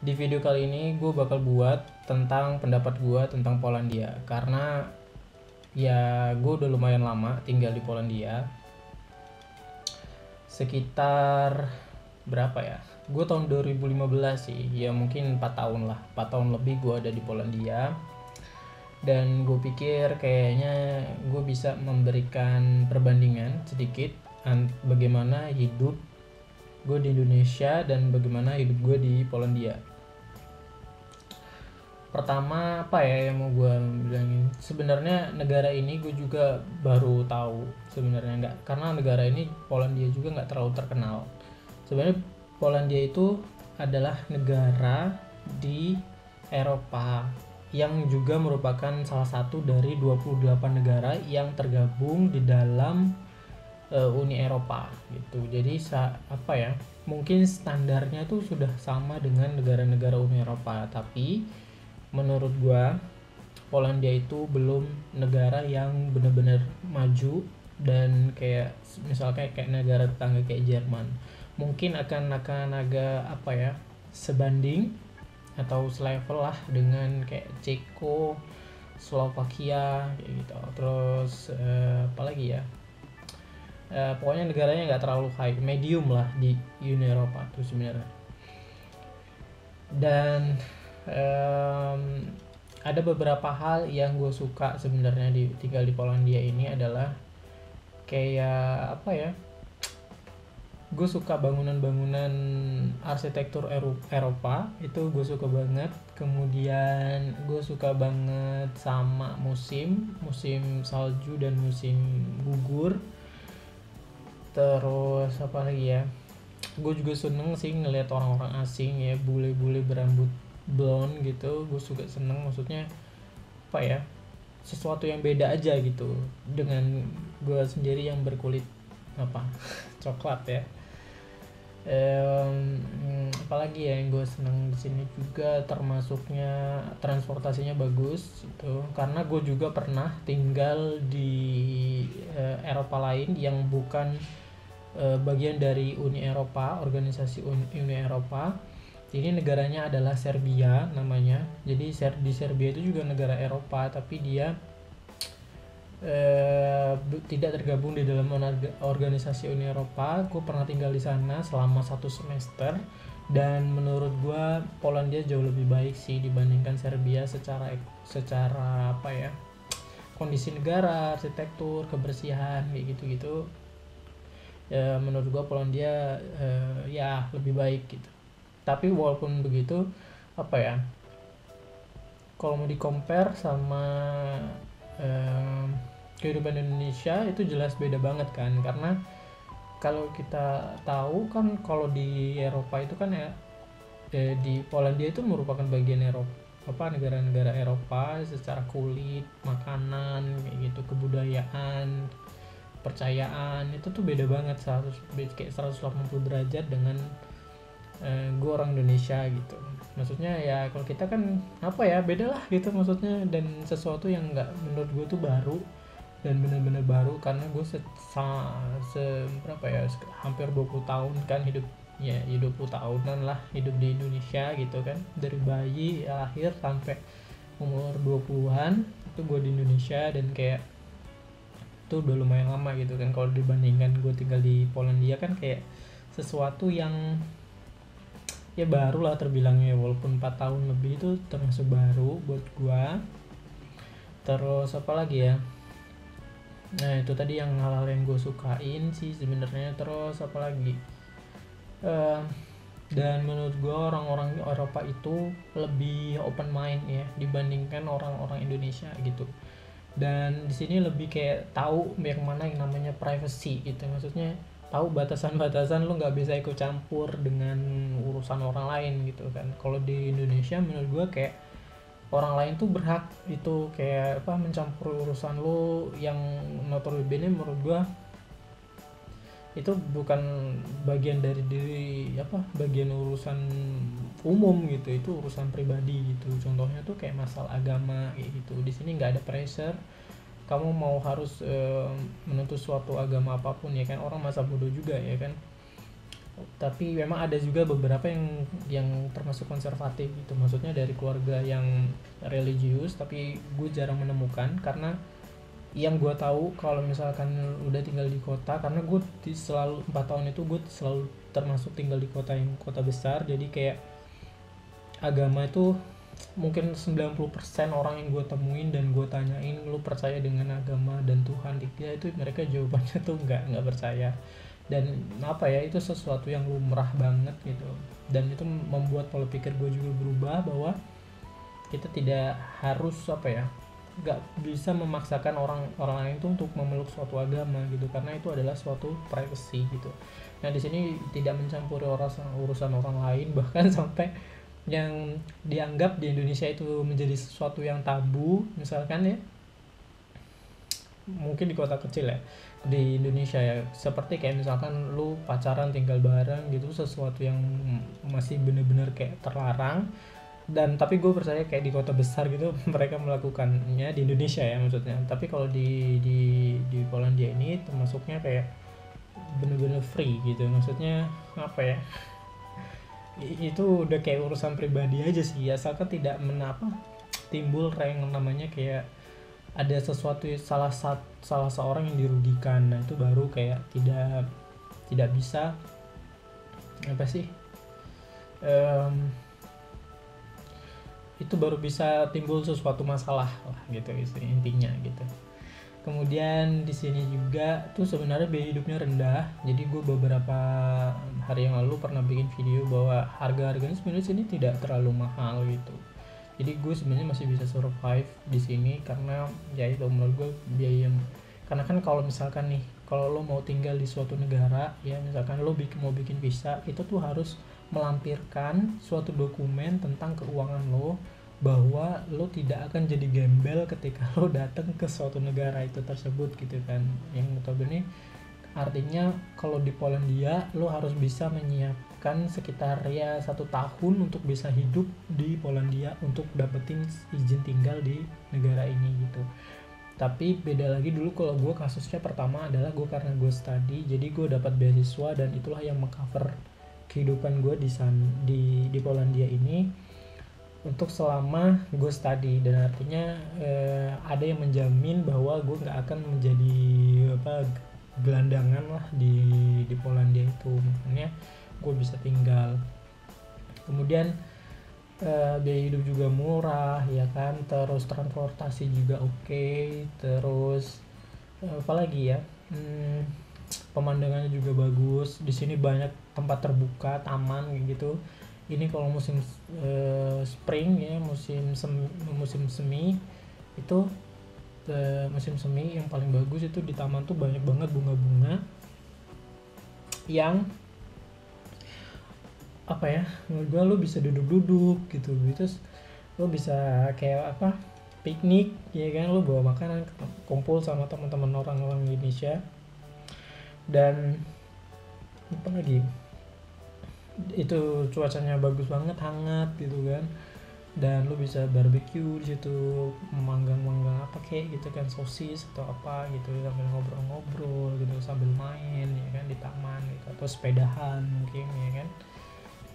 Di video kali ini gue bakal buat tentang pendapat gue tentang Polandia. Karena ya gue udah lumayan lama tinggal di Polandia. Sekitar berapa ya? Gue tahun 2015 sih, ya mungkin 4 tahun lah. 4 tahun lebih gue ada di Polandia. Dan gue pikir kayaknya gue bisa memberikan perbandingan sedikit bagaimana hidup gue di Indonesia dan bagaimana hidup gue di Polandia. Pertama apa ya yang mau gue bilangin, sebenarnya negara ini gue juga baru tahu sebenarnya, nggak, karena negara ini Polandia juga nggak terlalu terkenal. Sebenarnya Polandia itu adalah negara di Eropa yang juga merupakan salah satu dari 28 negara yang tergabung di dalam Uni Eropa gitu. Jadi apa ya, mungkin standarnya tuh sudah sama dengan negara-negara Uni Eropa, tapi menurut gua Polandia itu belum negara yang benar-benar maju dan kayak misalnya kayak negara tetangga kayak Jerman. Mungkin akan agak apa ya, sebanding atau selevel lah dengan kayak Ceko, Slovakia kayak gitu. Terus apalagi ya, pokoknya negaranya nggak terlalu high, medium lah di Uni Eropa tuh sebenarnya. Dan ada beberapa hal yang gue suka sebenarnya tinggal di Polandia ini adalah kayak apa ya, gue suka bangunan-bangunan arsitektur Eropa itu gue suka banget. Kemudian gue suka banget sama musim salju dan musim gugur. Terus apa lagi ya, gue juga seneng sih ngelihat orang-orang asing ya, bule-bule berambut blonde gitu. Gue suka seneng, maksudnya apa ya, sesuatu yang beda aja gitu dengan gue sendiri yang berkulit apa coklat ya. Apalagi ya yang gue seneng di sini juga, termasuknya transportasinya bagus itu, karena gue juga pernah tinggal di Eropa lain yang bukan bagian dari Uni Eropa, organisasi Uni Eropa. Ini negaranya adalah Serbia namanya. Jadi di Serbia itu juga negara Eropa, tapi dia tidak tergabung di dalam organisasi Uni Eropa. Gue pernah tinggal di sana selama 1 semester, dan menurut gue Polandia jauh lebih baik sih dibandingkan Serbia secara apa ya, kondisi negara, arsitektur, kebersihan kayak gitu-gitu. Menurut gue Polandia ya lebih baik gitu. Tapi walaupun begitu, apa ya, kalau mau di compare sama kehidupan Indonesia itu jelas beda banget kan. Karena kalau kita tahu kan, kalau di Eropa itu kan ya, di Polandia itu merupakan bagian Eropa, apa, negara-negara Eropa secara kulit, makanan kayak gitu, kebudayaan, percayaan itu tuh beda banget, kayak 180 derajat dengan gue orang Indonesia gitu. Maksudnya ya kalau kita kan apa ya, beda lah gitu maksudnya, dan sesuatu yang nggak, menurut gue tuh baru dan benar-benar baru, karena gue berapa ya, hampir 20 tahun kan hidup, ya 20 tahunan lah hidup di Indonesia gitu kan, dari bayi lahir sampai umur 20-an itu gue di Indonesia, dan kayak itu udah lumayan lama gitu kan. Kalau dibandingkan gue tinggal di Polandia kan kayak sesuatu yang ya baru lah terbilangnya, walaupun 4 tahun lebih itu termasuk baru buat gue. Terus apa lagi ya, nah itu tadi yang hal-hal yang gue sukain sih sebenarnya. Terus apa lagi, dan menurut gue orang-orang Eropa itu lebih open mind ya dibandingkan orang-orang Indonesia gitu. Dan di sini lebih kayak tahu yang mana yang namanya privacy gitu, maksudnya tahu batasan-batasan, lu nggak bisa ikut campur dengan urusan orang lain gitu kan. Kalau di Indonesia menurut gue kayak orang lain tuh berhak itu kayak apa, mencampur urusan lu yang notabene menurut gua itu bukan bagian dari diri, apa, bagian urusan umum gitu, itu urusan pribadi gitu. Contohnya tuh kayak masalah agama kayak gitu. Di sini nggak ada pressure kamu mau harus menuntut suatu agama apapun ya kan, orang masa bodoh juga ya kan. Tapi memang ada juga beberapa yang termasuk konservatif gitu, maksudnya dari keluarga yang religius, tapi gue jarang menemukan. Karena yang gue tahu kalau misalkan udah tinggal di kota, karena gue selalu 4 tahun itu gue selalu termasuk tinggal di kota yang kota besar, jadi kayak agama itu mungkin 90% orang yang gue temuin dan gue tanyain, lu percaya dengan agama dan Tuhan tidak, itu mereka jawabannya tuh nggak percaya. Dan apa ya, itu sesuatu yang lumrah banget gitu, dan itu membuat pola pikir gue juga berubah, bahwa kita tidak harus apa ya, nggak bisa memaksakan orang lain itu untuk memeluk suatu agama gitu, karena itu adalah suatu privacy gitu. Nah di sini tidak mencampuri urusan orang lain, bahkan sampai yang dianggap di Indonesia itu menjadi sesuatu yang tabu, misalkan ya, mungkin di kota kecil ya di Indonesia ya, seperti kayak misalkan lu pacaran tinggal bareng gitu, sesuatu yang masih bener-bener kayak terlarang. Dan tapi gue percaya kayak di kota besar gitu mereka melakukannya, di Indonesia ya maksudnya. Tapi kalau di Polandia ini termasuknya kayak bener-bener free gitu, maksudnya apa ya, itu udah kayak urusan pribadi aja sih, asalkan tidak timbul yang namanya kayak ada sesuatu, salah seorang yang dirugikan. Nah itu baru kayak tidak bisa apa sih, itu baru bisa timbul sesuatu masalah lah gitu intinya gitu. Kemudian di sini juga tuh sebenarnya biaya hidupnya rendah. Jadi gue beberapa hari yang lalu pernah bikin video bahwa harga-harganya sebenarnya sini tidak terlalu mahal gitu. Jadi gue sebenarnya masih bisa survive di sini, karena ya itu menurut gue biaya. Karena kan kalau misalkan nih, kalau lo mau tinggal di suatu negara ya, misalkan lo mau bikin visa, itu tuh harus melampirkan suatu dokumen tentang keuangan lo, bahwa lo tidak akan jadi gembel ketika lo datang ke suatu negara itu tersebut gitu kan. Yang notabene artinya kalau di Polandia lo harus bisa menyiapkan sekitar ya 1 tahun untuk bisa hidup di Polandia untuk dapetin izin tinggal di negara ini gitu. Tapi beda lagi dulu kalau gue kasusnya pertama adalah gue karena gue study, jadi gue dapat beasiswa, dan itulah yang mengcover kehidupan gue di Polandia ini untuk selama gue study. Dan artinya ada yang menjamin bahwa gue nggak akan menjadi gelandangan lah di Polandia itu, makanya gue bisa tinggal. Kemudian biaya hidup juga murah ya kan, terus transportasi juga oke, terus apalagi ya, pemandangannya juga bagus. Di sini banyak tempat terbuka, taman gitu. Ini kalau musim spring ya, musim semi itu, musim semi yang paling bagus itu di taman tuh banyak banget bunga-bunga yang apa ya, menurut gue lo bisa duduk-duduk gitu, terus lo bisa kayak piknik ya kan, lo bawa makanan, kumpul sama teman-teman orang-orang Indonesia. Dan apa lagi, itu cuacanya bagus banget, hangat gitu kan, dan lu bisa barbecue di situ, manggang apa kayak gitu kan, sosis atau apa gitu, sambil ngobrol-ngobrol gitu, sambil main ya kan di taman gitu, atau sepedahan mungkin ya kan.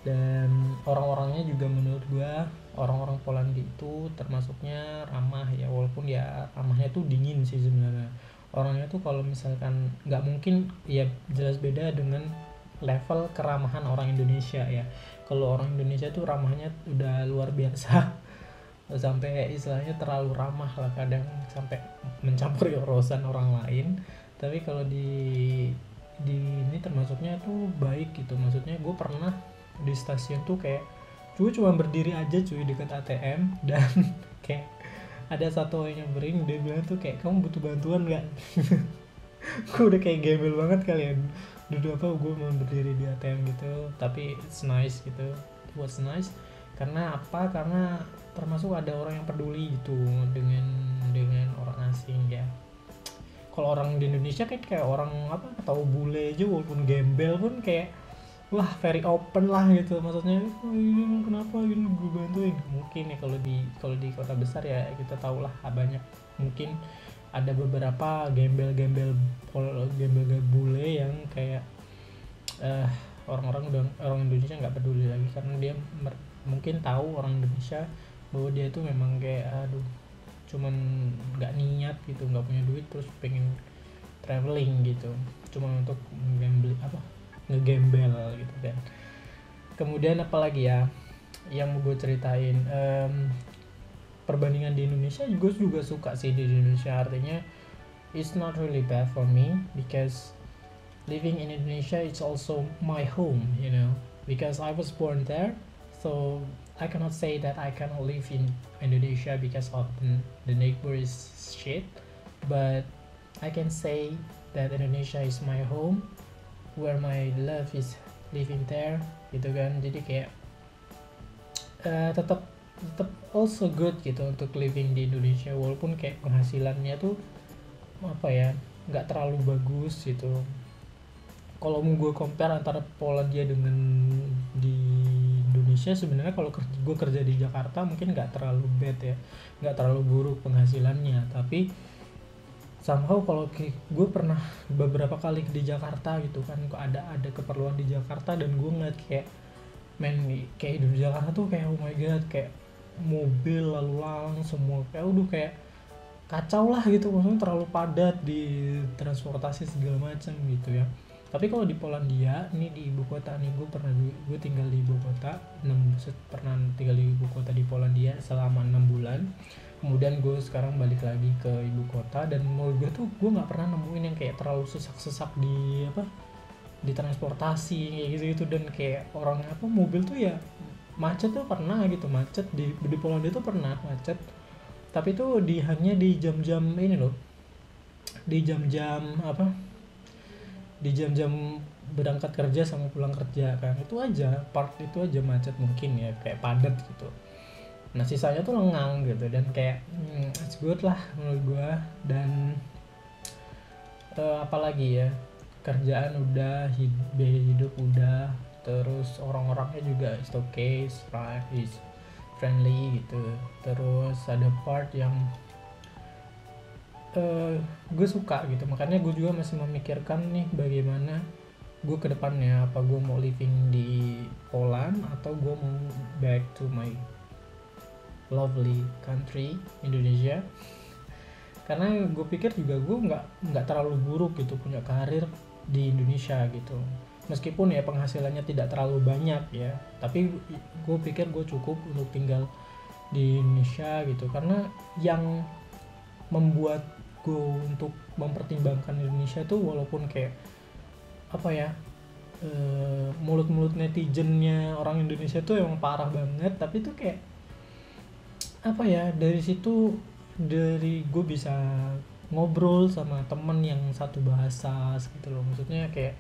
Dan orang-orangnya juga menurut gua, orang-orang Polandia itu termasuknya ramah ya, walaupun ya ramahnya tuh dingin sih sebenarnya. Orangnya tuh kalau misalkan, nggak mungkin ya, jelas beda dengan level keramahan orang Indonesia ya. Kalau orang Indonesia tuh ramahnya udah luar biasa sampai istilahnya terlalu ramah lah, kadang sampai mencampuri urusan orang lain. Tapi kalau di ini termasuknya tuh baik gitu, maksudnya gue pernah di stasiun tuh kayak gue cuma berdiri aja cuy dekat ATM, dan kayak ada satu orang yang nyamperin, dia bilang tuh kayak, kamu butuh bantuan nggak? Gue udah kayak gembel banget kalian, duduk apa gue mau berdiri di ATM gitu. Tapi it's nice gitu, it was nice. Karena apa, karena termasuk ada orang yang peduli gitu dengan orang asing ya. Kalau orang di Indonesia kayak orang tahu bule aja, walaupun gembel pun kayak wah very open lah gitu, maksudnya ini kenapa ini gue bantuin. Mungkin ya kalau di kota besar ya kita tahu lah banyak, mungkin ada beberapa gembel bule yang kayak orang Indonesia nggak peduli lagi karena dia mungkin tahu orang Indonesia bahwa dia tuh memang kayak aduh cuman nggak niat gitu, nggak punya duit terus pengen traveling gitu cuma untuk ngegambel gitu kan. Kemudian apalagi ya yang mau gue ceritain, perbandingan di Indonesia gue juga suka sih di Indonesia, artinya it's not really bad for me because living in Indonesia is also my home, you know, because I was born there. So I cannot say that I cannot live in Indonesia because of the neighbor is shit, but I can say that Indonesia is my home where my love is living there gitu kan. Jadi kayak tetap also good gitu untuk living di Indonesia walaupun kayak penghasilannya tuh apa ya nggak terlalu bagus gitu. Kalau mau gue compare antara Polandia dengan di Indonesia, sebenarnya kalau gue kerja di Jakarta mungkin nggak terlalu bad ya, nggak terlalu buruk penghasilannya. Tapi somehow kalau gue pernah beberapa kali di Jakarta gitu kan, kok ada keperluan di Jakarta dan gue ngeliat kayak kayak di Jakarta tuh kayak oh my god, kayak mobil lalu lalang semua kayak udah kayak kacau lah gitu, maksudnya terlalu padat di transportasi segala macam gitu ya. Tapi kalau di Polandia ini di ibu kota nih, gue tinggal di ibu kota pernah tinggal di ibu kota di Polandia selama 6 bulan. Kemudian gue sekarang balik lagi ke ibu kota dan menurut gue tuh gue nggak pernah nemuin yang kayak terlalu sesak di transportasi kayak gitu dan kayak orang mobil tuh ya macet tuh pernah gitu, macet di Polandia tuh pernah macet, tapi tuh hanya di jam-jam ini loh, di jam-jam berangkat kerja sama pulang kerja kan, itu aja itu aja macet mungkin ya kayak padat gitu. Nah sisanya tuh lengang gitu dan kayak it's good lah menurut gua. Dan apalagi ya, kerjaan udah, biaya hidup udah, terus orang-orangnya juga is okay, is friendly gitu. Terus ada part yang gue suka gitu, makanya gue juga masih memikirkan nih bagaimana gue ke depannya, apa gue mau living di Poland atau gue mau back to my lovely country Indonesia. Karena gue pikir juga gue nggak terlalu buruk gitu punya karir di Indonesia gitu, meskipun ya penghasilannya tidak terlalu banyak ya, tapi gue pikir gue cukup untuk tinggal di Indonesia gitu. Karena yang membuat gue untuk mempertimbangkan Indonesia tuh walaupun kayak mulut-mulut netizennya orang Indonesia tuh emang parah banget, tapi tuh kayak dari situ gue bisa ngobrol sama temen yang satu bahasa gitu loh, maksudnya kayak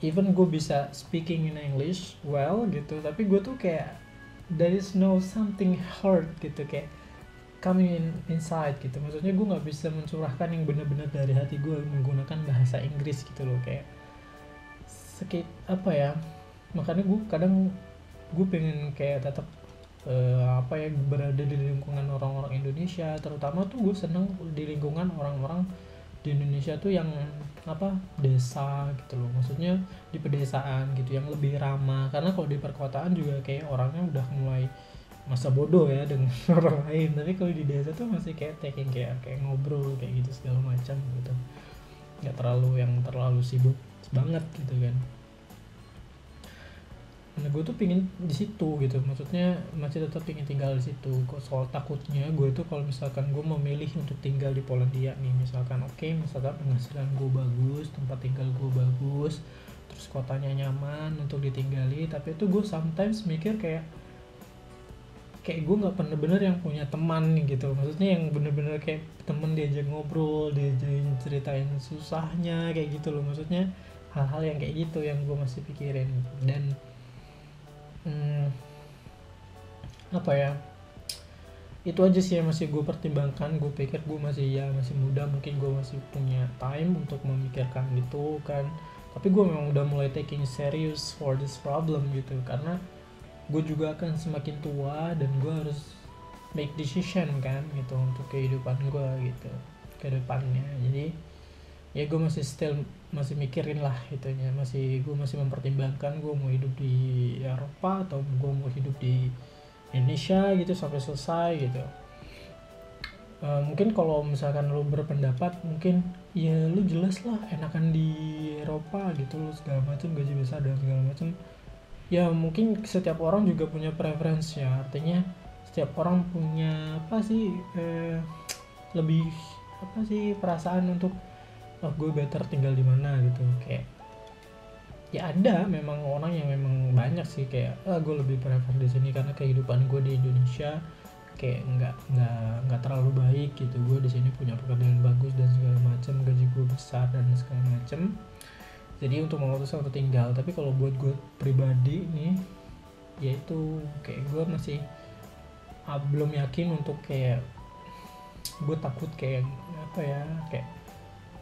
even gue bisa speaking in English well gitu, tapi gue tuh kayak there is no something hurt gitu kayak coming inside gitu, maksudnya gue nggak bisa mencurahkan yang benar-benar dari hati gue menggunakan bahasa Inggris gitu loh, kayak makanya gue kadang gue pengen kayak tetap berada di lingkungan orang-orang Indonesia, terutama tuh gue seneng di lingkungan orang-orang di Indonesia tuh yang desa gitu loh, maksudnya di pedesaan gitu yang lebih ramah. Karena kalau di perkotaan juga kayak orangnya udah mulai masa bodoh ya dengan orang lain, tapi kalau di desa tuh masih kayak taking kayak ngobrol kayak gitu segala macam gitu, nggak terlalu sibuk banget gitu kan. Nah gue tuh pingin di situ gitu, maksudnya masih tetap pingin tinggal di situ. Kok soal takutnya gue tuh kalau misalkan gue memilih untuk tinggal di Polandia nih, misalkan misalkan penghasilan gue bagus, tempat tinggal gue bagus, terus kotanya nyaman untuk ditinggali, tapi itu gue sometimes mikir kayak gue nggak bener-bener yang punya teman gitu, maksudnya yang bener-bener kayak temen diajak ngobrol, diajakin ceritain susahnya kayak gitu loh, maksudnya hal-hal yang kayak gitu yang gue masih pikirin. Dan itu aja sih yang masih gue pertimbangkan. Gue pikir gue masih muda, mungkin gue masih punya time untuk memikirkan itu kan, tapi gue memang udah mulai taking serious for this problem gitu, karena gue juga akan semakin tua dan gue harus make decision kan gitu untuk kehidupan gue gitu ke depannya. Jadi ya gue masih still masih mikirin lah itunya, gue masih mempertimbangkan gue mau hidup di Eropa atau gue mau hidup di Indonesia gitu sampai selesai gitu. Mungkin kalau misalkan lu berpendapat mungkin ya lu jelas lah enakan di Eropa gitu lu segala macam, gaji besar dan segala macam. Ya mungkin setiap orang juga punya preference ya, artinya setiap orang punya apa sih lebih apa sih perasaan untuk oh gue better tinggal di mana gitu. Kayak ya ada memang orang yang memang banyak sih kayak gue lebih prefer di sini karena kehidupan gue di Indonesia kayak nggak terlalu baik gitu, gue di sini punya pekerjaan bagus dan segala macam, gaji gue besar dan segala macam, jadi untuk memutuskan untuk tinggal. Tapi kalau buat gue pribadi nih yaitu kayak gue masih belum yakin untuk kayak gue takut kayak apa ya, kayak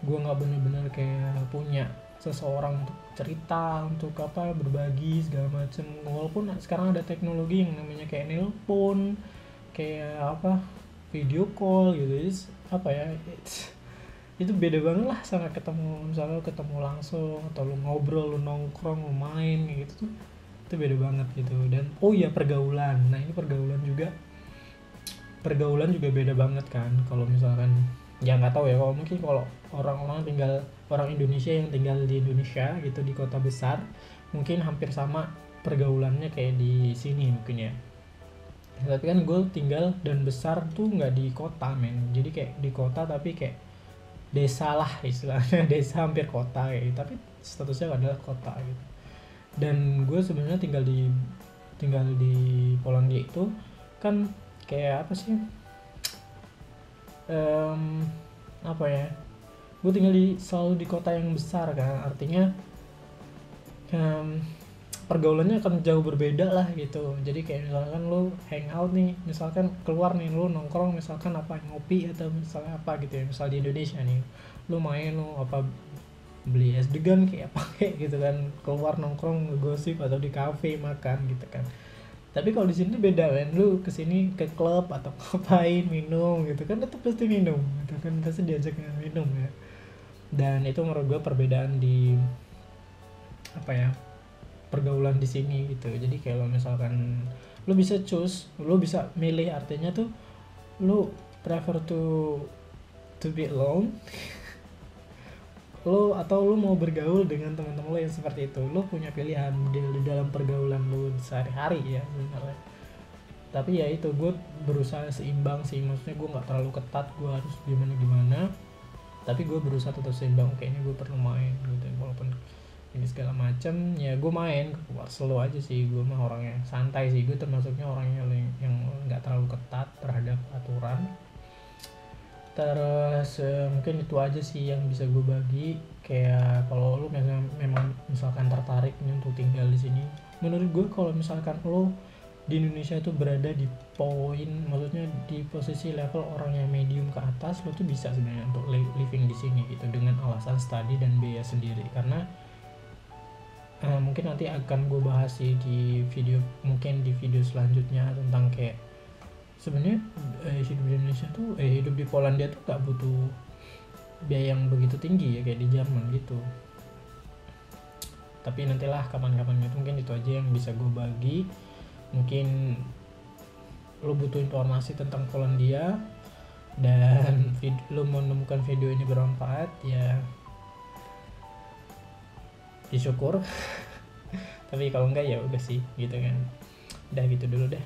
gue nggak bener-bener kayak punya seseorang untuk cerita, untuk apa berbagi segala macem. Walaupun sekarang ada teknologi yang namanya kayak nelpon, kayak apa video call gitu, apa ya, itu beda banget lah sama ketemu, misalnya ketemu langsung atau lu ngobrol, lu nongkrong, lu main gitu tuh, itu beda banget gitu. Dan oh iya pergaulan, nah ini pergaulan juga beda banget kan. Kalau misalkan ya nggak tahu ya, kalau mungkin kalau orang Indonesia yang tinggal di Indonesia gitu di kota besar mungkin hampir sama pergaulannya kayak di sini mungkin ya. Tapi kan gue tinggal dan besar tuh nggak di kota men, jadi kayak di kota tapi kayak desa lah istilahnya desa hampir kota kayak gitu, tapi statusnya adalah kota gitu. Dan gue sebenarnya tinggal di Polandia itu kan kayak apa sih, apa ya, gue tinggal selalu di kota yang besar kan, artinya pergaulannya akan jauh berbeda lah gitu. Jadi kayak misalkan lu hangout nih, misalkan keluar nih lu nongkrong misalkan apa ngopi atau misalnya apa gitu ya, misal di Indonesia nih lu main lu apa beli es degan kayak apa kayak gitu kan, keluar nongkrong ngegosip atau di kafe makan gitu kan. Tapi kalau di sini beda kan, lu kesini ke klub atau ngapain minum gitu kan, itu pasti minum gitu kan, pasti diajak minum ya. Dan itu menurut gue perbedaan di apa ya, pergaulan di sini gitu. Jadi kalau misalkan lu bisa choose, lu bisa milih, artinya tuh lu prefer to be alone lu atau lu mau bergaul dengan teman-teman lu yang seperti itu, lu punya pilihan di dalam pergaulan lu sehari-hari ya sebenarnya. Tapi ya itu gue berusaha seimbang sih, maksudnya gue nggak terlalu ketat gue harus gimana tapi gue berusaha tetap seimbang. Kayaknya gue perlu main gitu walaupun ini segala macam ya, gue main keluar slow aja sih. Gue mah orangnya santai sih, gue termasuknya orangnya yang nggak terlalu ketat terhadap aturan. Terus mungkin itu aja sih yang bisa gue bagi. Kayak kalau lu memang misalkan tertarik nih untuk tinggal di sini, menurut gue kalau misalkan lu di Indonesia itu berada di poin, maksudnya di posisi level orang yang medium ke atas, lu tuh bisa sebenarnya untuk living di sini gitu dengan alasan study dan biaya sendiri. Karena mungkin nanti akan gue bahas sih di video, mungkin di video selanjutnya tentang kayak sebenarnya hidup di Indonesia tuh hidup di Polandia tuh gak butuh biaya yang begitu tinggi ya kayak di Jerman gitu. Tapi nantilah kapan-kapan gitu, mungkin itu aja yang bisa gue bagi. Mungkin lo butuh informasi tentang Polandia dan lo menemukan video ini bermanfaat ya syukur tapi kalau enggak ya udah sih gitu kan. Udah gitu dulu deh.